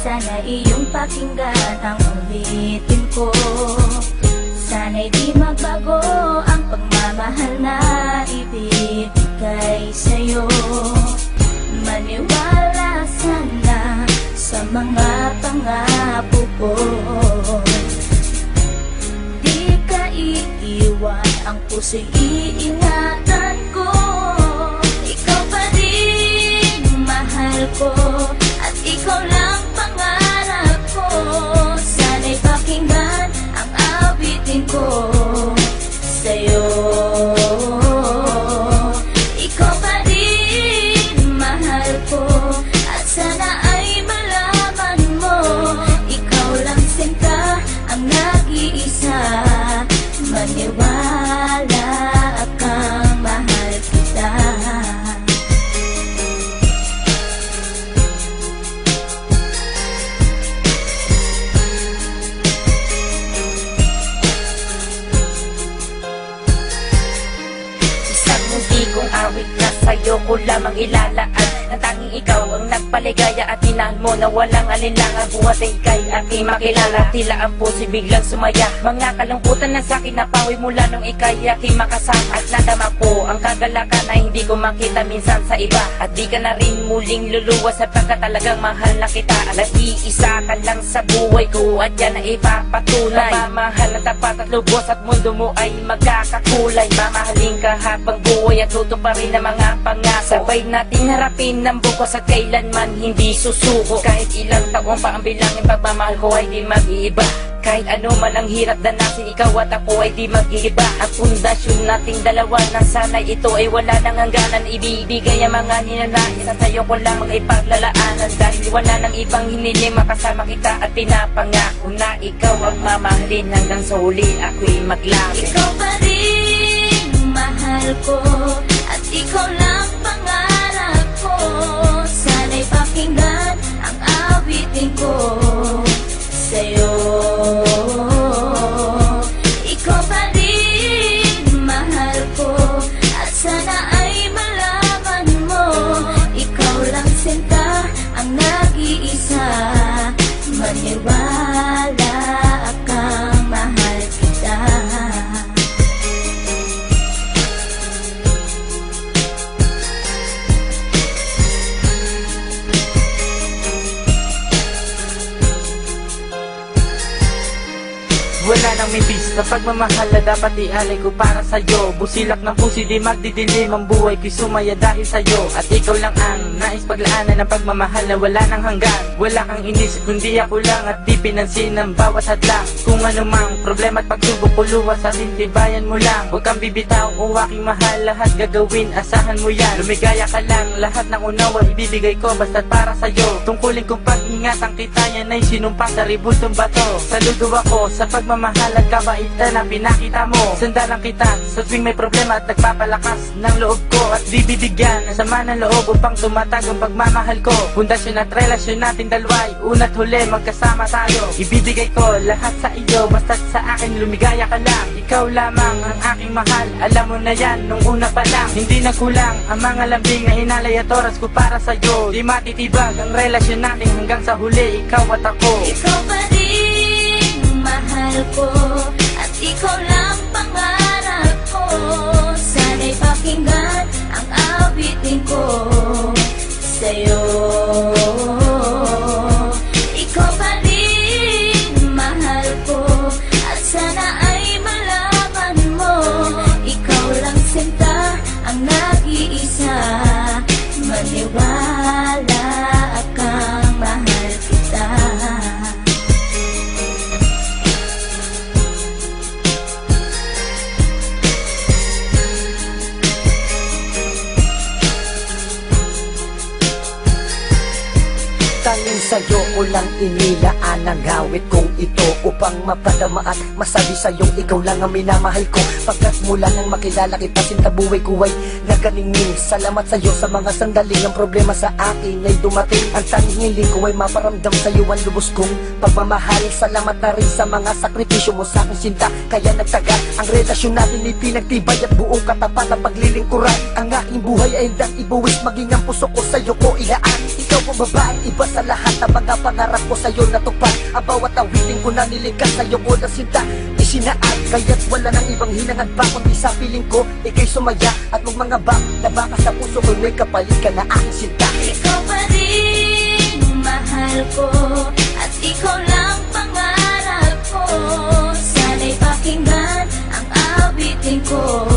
Sana iyong pakinggan ang ulitin ko. Sana'y di magbago ang pagmamahal na ibibigay sa'yo. Maniwala sana sa mga pangako ko. Di ka iiwan, ang puso'y iingatan ko. Ikaw pa rin mahal ko, at ikaw lang pangarap ko. Sana'y pakinggan ang awitin ko sa'yo. Ikaw pa rin mahal ko, at sana ay malaman mo, ikaw lang sinta ang nag-iisa. Maniwala kang mahal kita. Isang hindi kong awit na sa'yo ko lamang ilalaan. Ang tanging ikaw ang nagpaligaya at tinahal mo na walang alinlangan. Buhat ay ika'y aking makilala, tila ang puso'y biglang sumaya. Mga kalambutan na sa'kin napawi mula nung ika'y aking makasama. At nadama ko ang kagalakan na hindi ko makita minsan sa iba. At di ka na rin muling luluwas sapagkat talagang mahal na kita. At iisa ka lang sa buhay ko, at yan ay ipapatunay. Mamahal na tapat at lubos, at mundo mo ay magkakakulay. Mamahalin ka habang buhay at tutuparin ang mga pangako. Sabay natin harapin ng bukas at kailanman hindi susuko. Kahit ilang taon pa ang bilangin, pagmamahal ko ay di mag-iiba. Kahit ano man ang hirap danasin, ikaw at ako ay di mag-iiba. At pundasyon nating dalawa na sana'y ito ay wala nang hangganan. Ibibigay ang mga ninanais at sa'yo ko lamang ay paglalaanan. Dahil wala nang ibang hiniling, makasama kita at pinapangako na ikaw ang mamahalin hanggang sa huli ako'y maglapit. Ikaw pa rin mahal ko, at ikaw lang pangarap ko. Sana'y pakinggan ang awitin ko sa'yo. Ikaw pa rin mahal ko, at sana ay malaman mo, ikaw lang sinta ang nag-iisa. Maniwala kang mahal kita. Wala nang mibis na pagmamahal na dapat ialay ko para sa'yo. Busilak ng puso di magdidilim ang buhay ko'y sumaya dahil sa'yo. At ikaw lang ang nais paglaanan ng pagmamahal na wala nang hanggan. Wala kang inisip kundi ako lang, at di pinansin ang bawat hadlang. Kung anumang problema at pagsubok ko luwas at intibayan mo lang. Huwag kang bibitaw o aking mahal, lahat gagawin, asahan mo yan. Lumigaya ka lang, lahat ng unawa ibibigay ko basta't para sa'yo. Tungkulin kong pag-ingatan kita, yan ay sinumpa sa ribultong bato. Saludo ako sa pagmamahal at kabaitan na pinakita mo. Sandalang kita sa tuwing may problema at nagpapalakas ng loob ko. At di bibigyan ng sama ng loob upang tumatag ang pagmamahal ko. Pundasyon at relasyon natin dalawa'y una't huli magkasama tayo. Ibibigay ko lahat sa iyo basta't sa akin lumigaya ka lang. Ikaw lamang ang aking mahal, alam mo na yan nung una pa lang. Hindi nagkulang ang mga lambing na inalay at oras ko para sa'yo. Di matitibag ang relasyon natin hanggang sa huli, ikaw at ako. Ikaw pa rin mahal ko, at ikaw lang pangarap ko. Sana'y pakinggan ang awitin ko sa'yo. Ikaw pa rin mahal ko, at sana ay malaman mo, ikaw lang sinta ang nag-iisa. Maniwala kang mahal kita. Tanging sa'yo ko lang inilaan ang awit kong ito, upang mapadama at masabi sa'yong ikaw lang ang minamahal ko. Pagkat mula nang makilala kita, sinta buhay ko ay naganingning. Salamat sa'yo sa mga sandaling ang problema sa akin ay dumating. Ang tanging hiling ko ay maparamdam sa'yo ang lubos kong pagmamahal. Salamat na rin sa mga sakripisyo mo sa aking sinta, kaya nagtagal ang relasyon natin ay pinagtibay at buong katapat na paglilingkuran. Ang aking buhay ay hindang ibuwis, maging ang puso ko sa'yo ko ilaan. Ikaw mong babae, iba sa lahat ng mga pangarap ko sa'yo natupad. Ang bawat awitin ko na nilikas sa'yo ko na sinta isinaad, kaya't wala nang ibang hinangad pa kundi sa piling ko, ikay sumaya at magmangaba na baka sa puso ko may kapalit ka na aking sinta. Ikaw pa rin mahal ko, at ikaw lang pangarap ko. Sana'y pakinggan ang awitin ko.